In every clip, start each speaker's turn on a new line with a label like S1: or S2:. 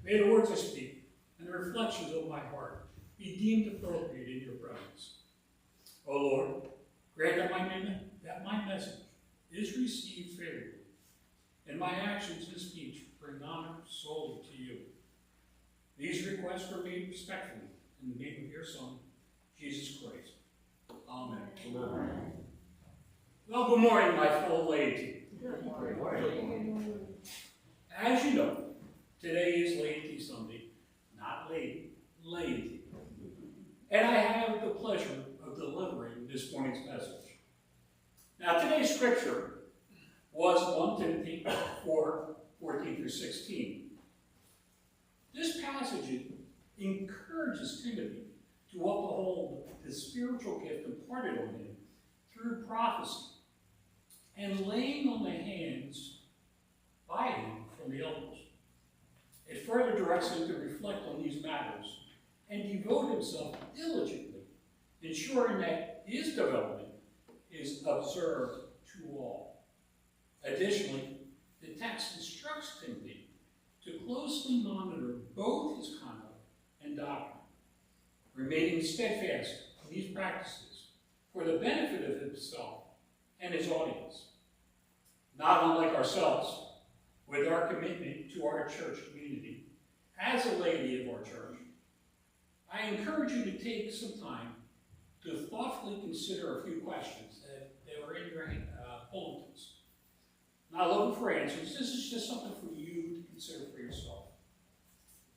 S1: May the words I speak and the reflections of my heart be deemed appropriate in your presence. O Lord, grant that my message is received favorably, and my actions and speech bring honor solely to you. These requests were made respectfully in the name of your Son, Jesus Christ. Amen. Amen. Well, good morning, my fellow laity.
S2: Good morning.
S1: As you know, today is Laity Sunday, not lady, laity. And I have the pleasure of delivering this morning's message. Now, today's scripture was 1 Timothy 4, 14 through 16. This passage encourages Timothy to uphold the spiritual gift imparted on him through prophecy and laying on the hands by him from the elders. It further directs him to reflect on these matters and devote himself diligently, ensuring that his development is observed to all. Additionally, the text instructs Timothy to closely monitor both his conduct and doctrine, remaining steadfast in these practices for the benefit of himself and his audience. Not unlike ourselves, with our commitment to our church community, as a laity of our church, I encourage you to take some time to thoughtfully consider a few questions that are in your bulletins. Not looking for answers, this is just something for you to consider for yourself.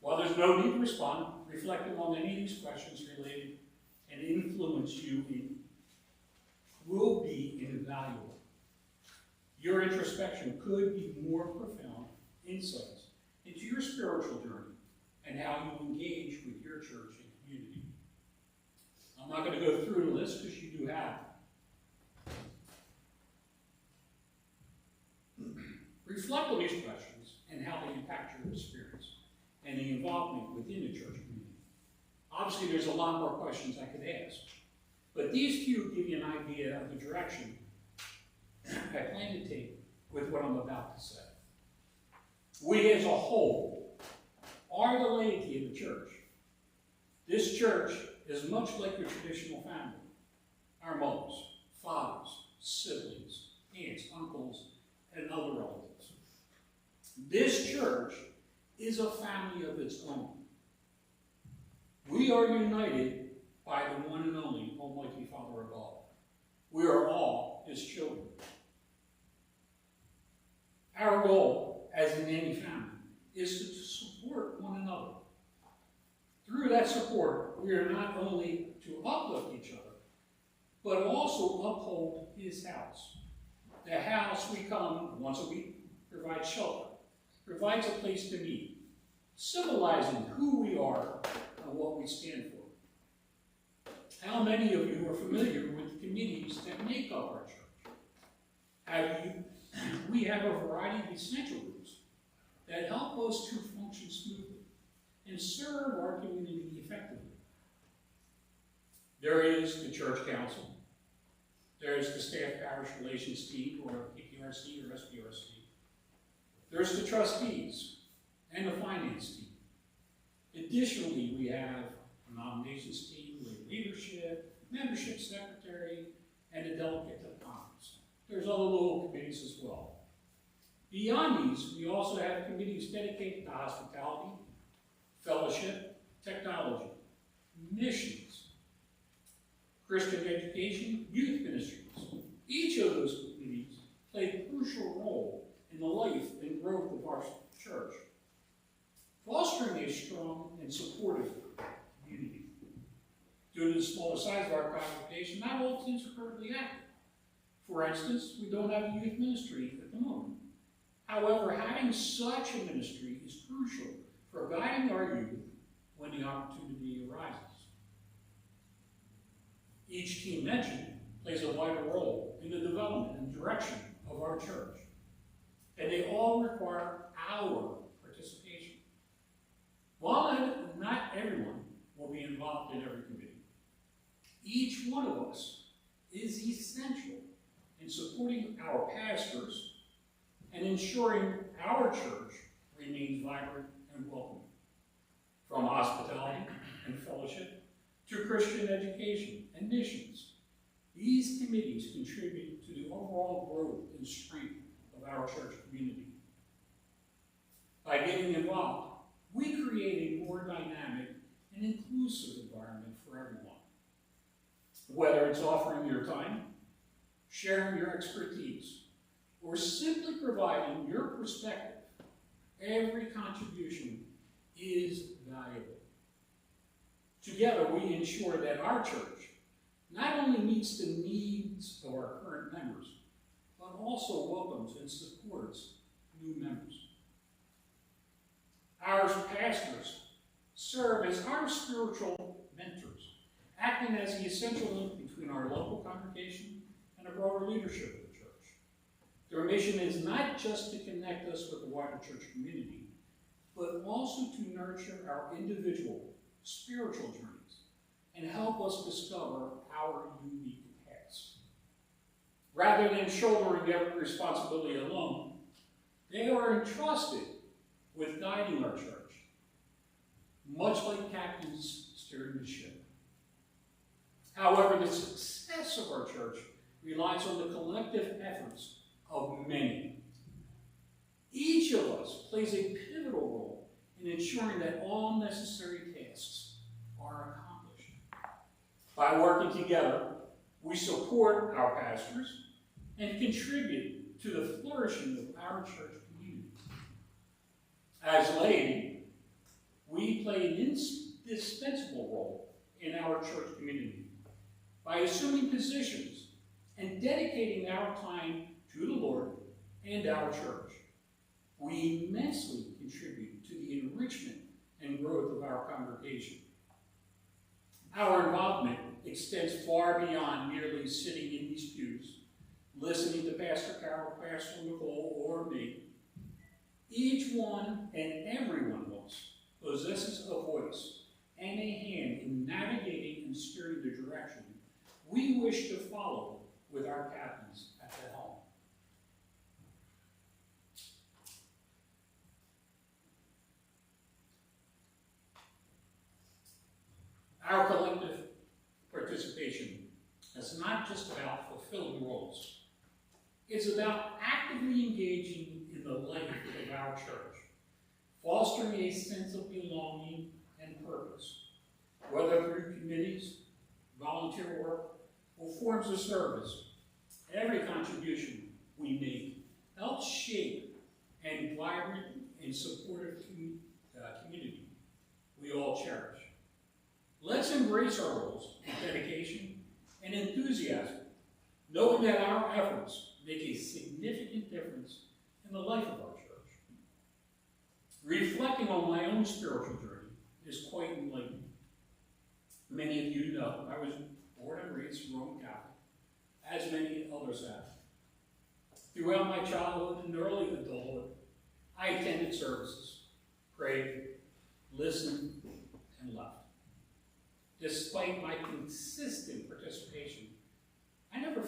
S1: While there's no need to respond, reflecting on any of these questions related and influence you will be invaluable. Your introspection could be more profound insights into your spiritual journey and how you engage with your church and community. I'm not going to go through the list because you do have it. Reflect on these questions and how they impact your experience and the involvement within the church community. Obviously, there's a lot more questions I could ask, but these few give you an idea of the direction I plan to take with what I'm about to say. We as a whole are the laity of the church. This church is much like your traditional family. Our mothers, fathers, siblings, aunts, uncles, and other relatives. This church is a family of its own. We are united by the one and only Almighty Father above. We are all his children. Our goal, as in any family, is to support one another. Through that support, we are not only to uplift each other, but also uphold his house. The house we come once a week provides shelter, provides a place to meet, symbolizing who we are and what we stand for. How many of you are familiar with the committees that make up our church? We have a variety of essential groups that help us to function smoothly and serve our community effectively. There is the church council. There is the staff parish relations team, or PPRC or SPRC. There's the trustees and the finance team. Additionally, we have a nominations team with leadership, membership secretary, and a delegate of conference. There's other little committees as well. Beyond these, we also have committees dedicated to hospitality, fellowship, technology, missions, Christian education, youth ministries. Each of those committees play a crucial role in the life and growth of our church, fostering a strong and supportive community. Due to the smaller size of our congregation, not all teams are currently active. For instance, we don't have a youth ministry at the moment. However, having such a ministry is crucial for guiding our youth when the opportunity arises. Each team mentioned plays a vital role in the development and direction of our church, and they all require our participation. While not everyone will be involved in every committee, each one of us is essential in supporting our pastors and ensuring our church remains vibrant and welcoming. from hospitality and fellowship to Christian education and missions. These committees contribute to the overall growth and strength of our church community. By getting involved, we create a more dynamic and inclusive environment for everyone. Whether it's offering your time, sharing your expertise, or simply providing your perspective, every contribution is valuable. Together, we ensure that our church not only meets the needs of our current members, but also welcomes and supports new members. Our pastors serve as our spiritual mentors, acting as the essential link between our local congregation and the broader leadership of the church. Their mission is not just to connect us with the wider church community, but also to nurture our individual spiritual journeys and help us discover our unique paths. Rather than shouldering every responsibility alone, they are entrusted with guiding our church, much like captains steering the ship. However, the success of our church relies on the collective efforts of many. Each of us plays a pivotal role in ensuring that all necessary tasks are accomplished. By working together, we support our pastors and contribute to the flourishing of our church community. As laity, we play an indispensable role in our church community by assuming positions and dedicating our time to the Lord and our church. We immensely contribute to the enrichment and growth of our congregation. Our involvement extends far beyond merely sitting in these pews, listening to Pastor Carol, Pastor Nicole, or me. Each one and every one of us possesses a voice and a hand in navigating and steering the direction we wish to follow with our captains at the helm. Our collective participation is not just about fulfilling roles. It's about actively engaging in the life of our church, fostering a sense of belonging and purpose, whether through committees, volunteer work, or forms of service. Every contribution we make helps shape a vibrant and supportive community we all cherish. Let's embrace our roles with dedication and enthusiasm, knowing that our efforts make a significant difference in the life of our church. Reflecting on my own spiritual journey is quite enlightening. Many of you know I was born and raised Roman Catholic, as many others have. Throughout my childhood and early adulthood, I attended services, prayed, listened, and left. Despite my consistent participation, I never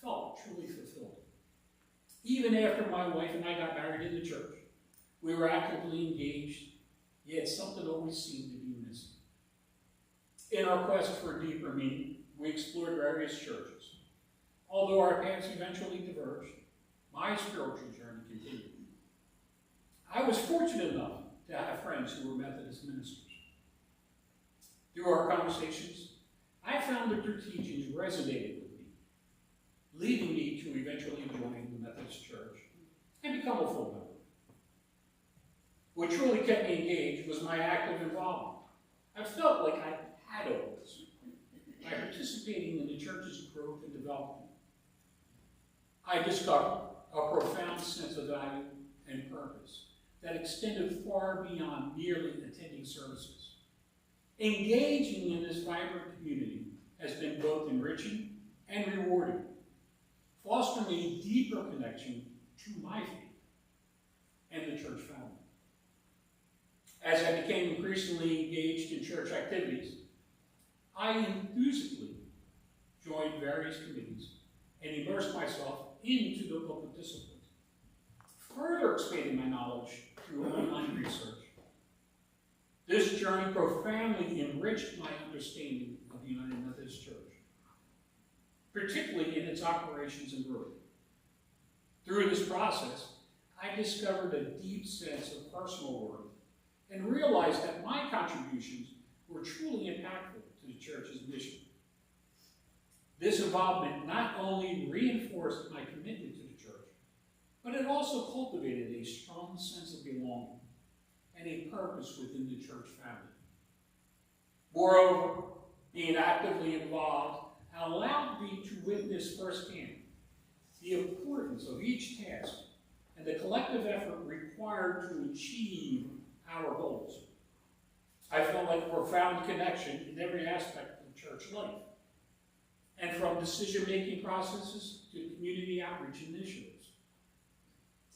S1: felt truly fulfilled. Even after my wife and I got married in the church, we were actively engaged, yet something always seemed to be missing. In our quest for deeper meaning, we explored various churches. Although our paths eventually diverged, my spiritual journey continued. I was fortunate enough to have friends who were Methodist ministers. Through our conversations, I found that their teachings resonated with me, leading me to eventually join the Methodist Church and become a full member. What truly kept me engaged was my active involvement. I felt like I had always, by participating in the church's growth and development. I discovered a profound sense of value and purpose that extended far beyond merely attending services. Engaging in this vibrant community has been both enriching and rewarding, fostering a deeper connection to my faith and the church family. As I became increasingly engaged in church activities, I enthusiastically joined various committees and immersed myself into the public disciplines, further expanding my knowledge through online research. This journey journey profoundly enriched my understanding of the United Methodist Church, particularly in its operations and growth. Through this process, I discovered a deep sense of personal worth and realized that my contributions were truly impactful to the church's mission. This involvement not only reinforced my commitment to the church, but it also cultivated a strong sense of belonging and a purpose within the church family. Moreover, being actively involved allowed me to witness firsthand the importance of each task and the collective effort required to achieve our goals. I felt like a profound connection in every aspect of church life, and from decision-making processes to community outreach initiatives.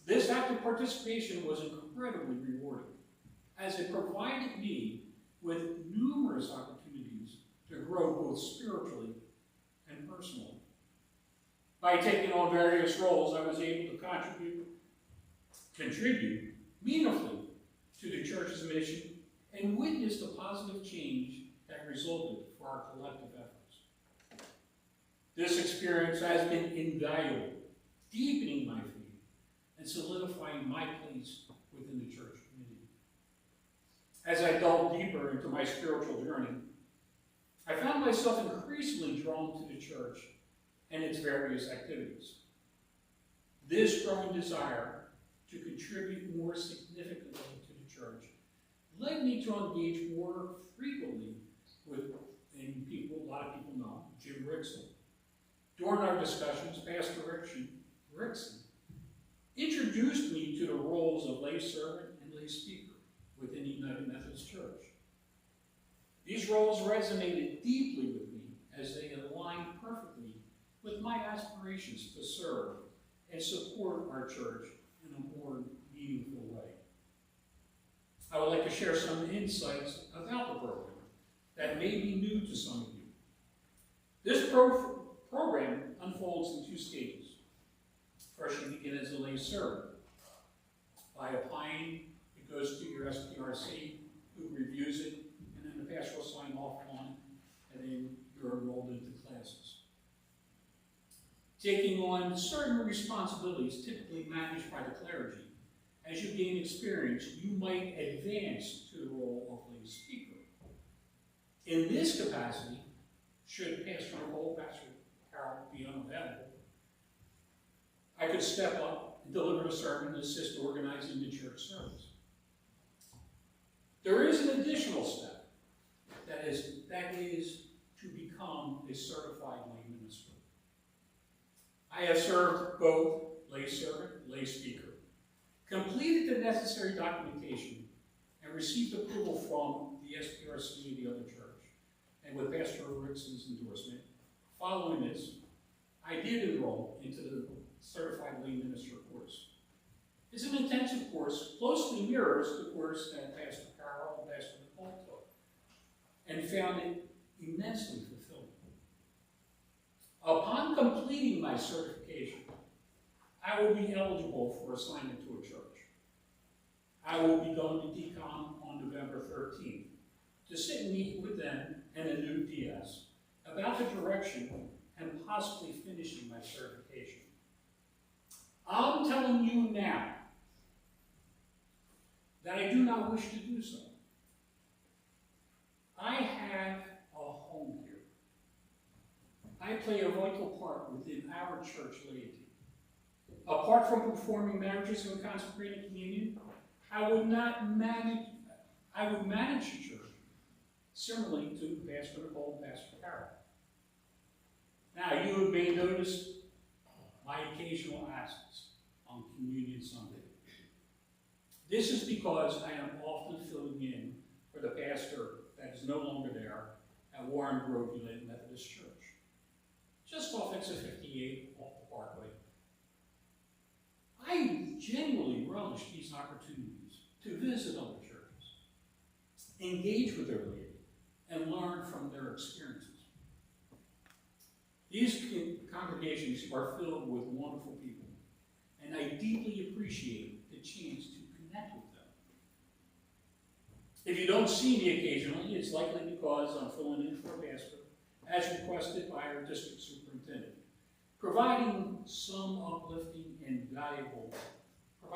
S1: This active participation was incredibly rewarding, as it provided me with numerous opportunities to grow both spiritually and personally. By taking on various roles, I was able to contribute meaningfully to the church's mission and witness the positive change that resulted for our collective efforts. This experience has been invaluable, deepening my faith and solidifying my place within the church community. As I delved deeper into my spiritual journey, I found myself increasingly drawn to the church and its various activities. This growing desire to contribute more significantly to the church led me to engage more frequently with, and a lot of people know, Jim Rickson. During our discussions, Pastor Rickson introduced me to the roles of lay servant and lay speaker within the United Methodist Church. These roles resonated deeply with me as they aligned perfectly with my aspirations to serve and support our church in a more meaningful way. I would like to share some insights about the program that may be new to some of you. This program unfolds in two stages. First, you begin as a lay servant. By applying, it goes to your SPRC, who reviews it, and then the pastor will sign off on it, and then you're enrolled into classes. Taking on certain responsibilities typically managed by the clergy, as you gain experience, you might advance to the role of lay speaker. In this capacity, should Pastor Nicole, Pastor Carol be unavailable, I could step up and deliver a sermon and assist organizing the church service. There is an additional step, that is to become a certified lay minister. I have served both lay servant, lay speaker, completed the necessary documentation, and received approval from the SPRC of the other church, and with Pastor Rickson's endorsement. Following this, I did enroll into the Certified Lay Minister course. It's an intensive course, closely mirrors the course that Pastor Carol and Pastor Nicole took, and found it immensely fulfilling. Upon completing my certification, I will be eligible for assignment to a church. I will be going to DCOM on November 13th to sit and meet with them and a new DS about the direction and possibly finishing my certification. I'm telling you now that I do not wish to do so. I have a home here. I play a vital part within our church laity. Apart from performing marriages and consecrated communion, I would manage the church, similarly to Pastor Nicole and Pastor Carol. Now, you may notice my occasional absence on Communion Sunday. This is because I am often filling in for the pastor that is no longer there at Warren Grove United Methodist Church, just off exit 58 off the Parkway. I genuinely relish these opportunities to visit other churches, engage with their laity, and learn from their experiences. These congregations are filled with wonderful people, and I deeply appreciate the chance to connect with them. If you don't see me occasionally, it's likely because I'm filling in for a pastor, as requested by our district superintendent. Providing something uplifting and valuable to the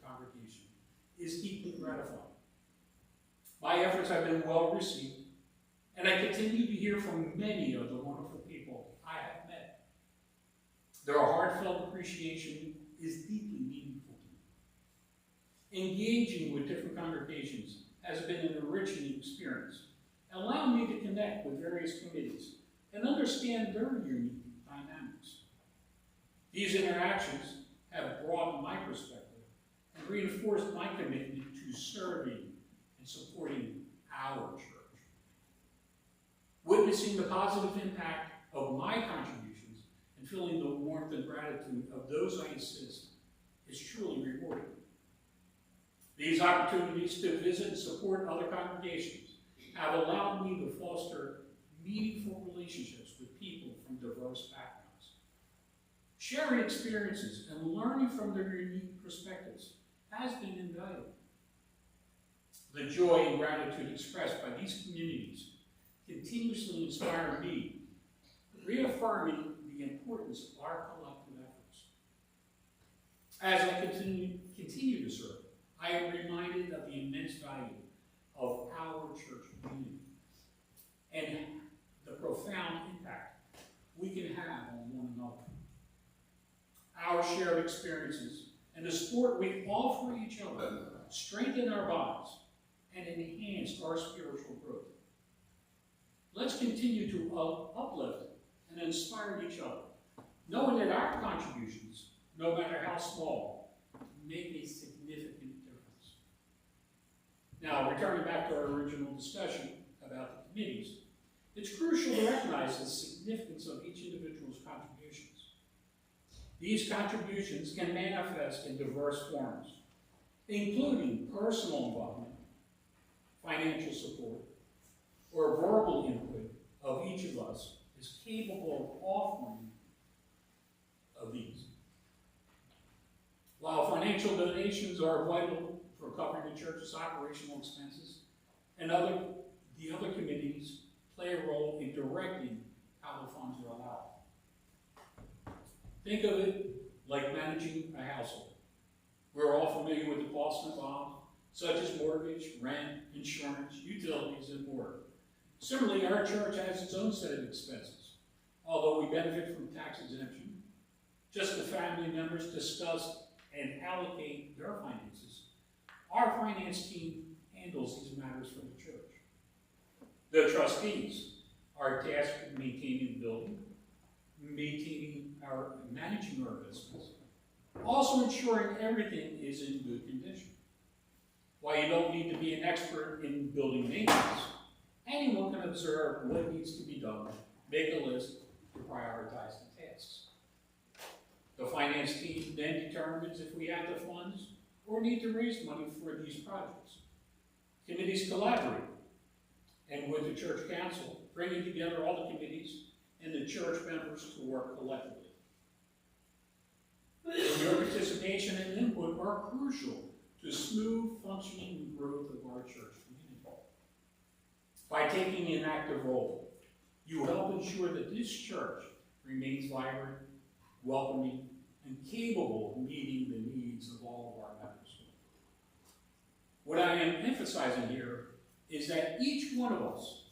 S1: congregation is deeply gratifying. My efforts have been well received, and I continue to hear from many of the wonderful people I have met. Their heartfelt appreciation is deeply meaningful to me. Engaging with different congregations has been an enriching experience, allowing me to connect with various committees and understand their unique dynamics. These interactions have broadened my perspective and reinforced my commitment to serving and supporting our church. Witnessing the positive impact of my contributions and feeling the warmth and gratitude of those I assist is truly rewarding. These opportunities to visit and support other congregations have allowed me to foster meaningful relationships with people from diverse backgrounds. Sharing experiences and learning from their unique perspectives has been invaluable. The joy and gratitude expressed by these communities continuously inspire me, reaffirming the importance of our collective efforts. As I continue to serve, I am reminded of the immense value of our church community and the profound impact we can have on one another. Our shared experiences and the support we offer each other strengthen our bonds and enhance our spiritual growth. Let's continue to uplift and inspire each other, knowing that our contributions, no matter how small, make a significant difference. Now, returning back to our original discussion about the committees, it's crucial to recognize the significance of each individual's contributions. These contributions can manifest in diverse forms, including personal involvement, financial support, or verbal input of each of us is capable of offering of these. While financial donations are vital for covering the church's operational expenses, and the other committees play a role in directing how the funds are allowed. Think of it like managing a household. We're all familiar with the costs involved, such as mortgage, rent, insurance, utilities, and more. Similarly, our church has its own set of expenses. Although we benefit from tax exemption, just the family members discuss and allocate their finances. Our finance team handles these matters for the church. The trustees are tasked with maintaining the building, managing our business, also ensuring everything is in good condition. While you don't need to be an expert in building maintenance, anyone can observe what needs to be done, make a list, and prioritize the tasks. The finance team then determines if we have the funds or need to raise money for these projects. Committees collaborate, and with the church council, bringing together all the committees and the church members to work collectively. Your participation and input are crucial to smooth functioning and growth of our church community. By taking an active role, you help ensure that this church remains vibrant, welcoming, and capable of meeting the needs of all of our members. What I am emphasizing here is that each one of us,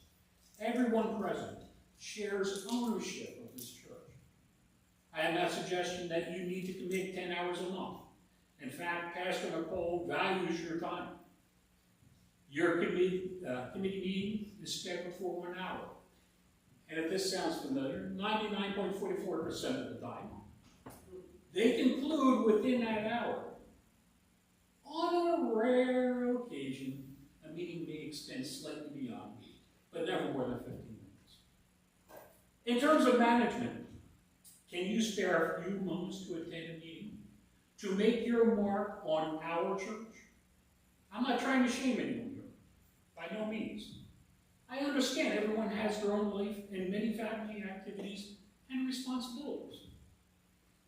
S1: everyone present, shares ownership of this church. I am not suggesting that you need to commit 10 hours a month. In fact, Pastor Nicole values your time. Your committee meeting is scheduled for 1 hour. And if this sounds familiar, 99.44% of the time, they conclude within that hour. On a rare occasion, a meeting may extend slightly beyond, but never more than 15 minutes. In terms of management, can you spare a few moments to attend a meeting, to make your mark on our church? I'm not trying to shame anyone here, by no means. I understand everyone has their own life and many family activities and responsibilities.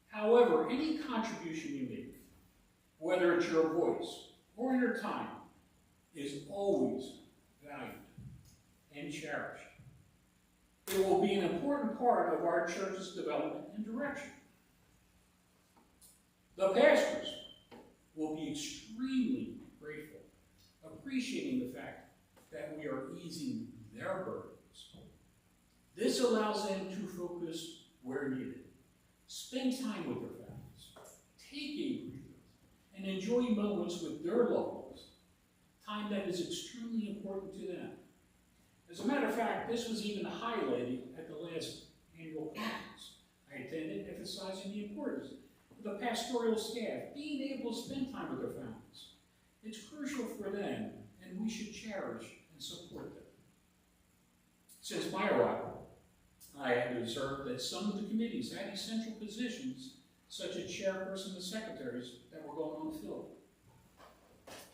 S1: However, any contribution you make, whether it's your voice, or in their time is always valued and cherished. It will be an important part of our church's development and direction. The pastors will be extremely grateful, appreciating the fact that we are easing their burdens. This allows them to focus where needed, spend time with their families, take a breather, and enjoy moments with their loved ones, time that is extremely important to them. As a matter of fact, this was even highlighted at the last annual conference I attended, emphasizing the importance of the pastoral staff being able to spend time with their families. It's crucial for them, and we should cherish and support them. Since my arrival, I have observed that some of the committees had essential positions, such as chairperson and secretaries, that were going unfilled.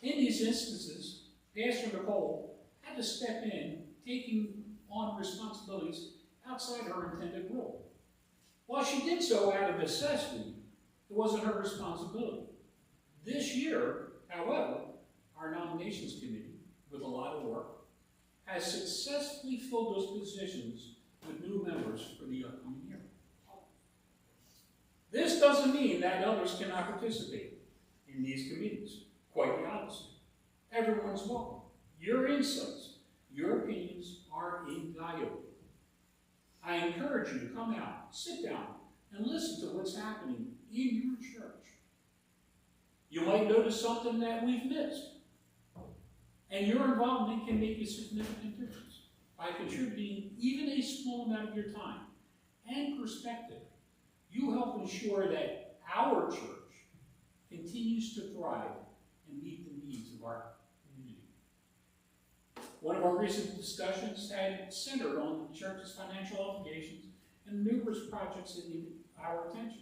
S1: In these instances, Pastor Nicole had to step in, taking on responsibilities outside her intended role. While she did so out of necessity, it wasn't her responsibility. This year, however, our nominations committee, with a lot of work, has successfully filled those positions with new members for the upcoming year. This doesn't mean that others cannot participate in these committees. Quite the opposite. Everyone's welcome. Your insights, your opinions are invaluable. I encourage you to come out, sit down, and listen to what's happening in your church. You might notice something that we've missed, and your involvement can make a significant difference by contributing even a small amount of your time and perspective. You help ensure that our church continues to thrive and meet the needs of our community. One of our recent discussions had centered on the church's financial obligations and numerous projects that needed our attention.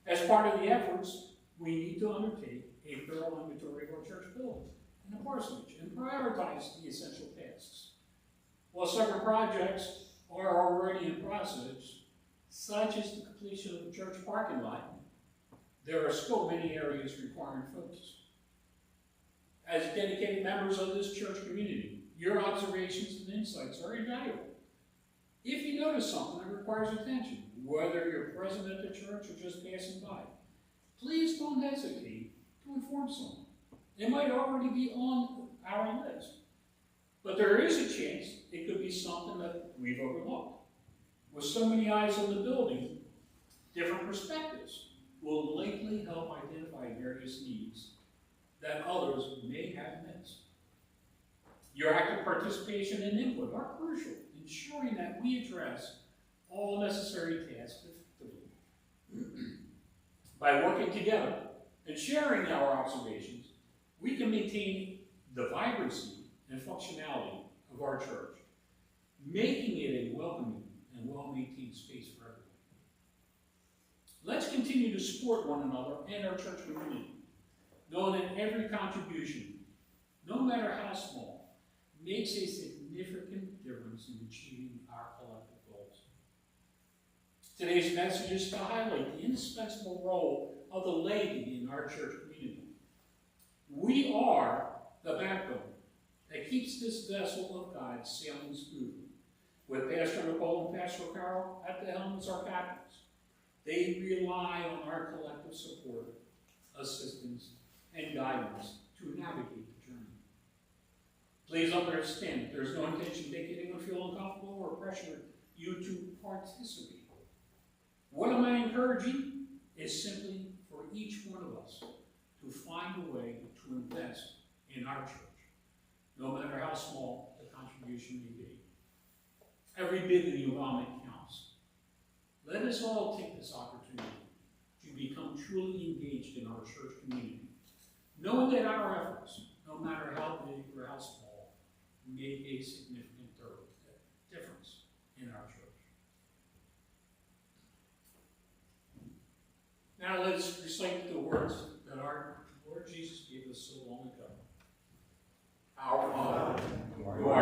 S1: As part of the efforts, we need to undertake a thorough inventory of our church buildings and the parsonage and prioritize the essential tasks. While several projects are already in process, such as the completion of the church parking lot, there are still many areas requiring focus. As dedicated members of this church community, your observations and insights are invaluable. If you notice something that requires attention, whether you're present at the church or just passing by, please don't hesitate to inform someone. It might already be on our list, but there is a chance it could be something that we've overlooked. With so many eyes on the building, different perspectives will likely help identify various needs that others may have missed. Your active participation and input are crucial, ensuring that we address all necessary tasks effectively. By working together and sharing our observations, we can maintain the vibrancy and functionality of our church, making it a welcoming and well-maintained space for everyone. Let's continue to support one another and our church community, knowing that every contribution, no matter how small, makes a significant difference in achieving our collective goals. Today's message is to highlight the indispensable role of the laity in our church community. We are the backbone that keeps this vessel of God sailing smoothly. With Pastor Nicole and Pastor Carol at the helm as our captains, they rely on our collective support, assistance, and guidance to navigate the journey. Please understand that there's no intention to make anyone feel uncomfortable or pressure you to participate. What am I encouraging is simply for each one of us to find a way to invest in our church, no matter how small the contribution may be. Every bit of the involvement counts. Let us all take this opportunity to become truly engaged in our church community, knowing that our efforts, no matter how big or how small, make a significant difference in our church. Now let's recite the words that our Lord Jesus gave us so long ago. Our Father, who art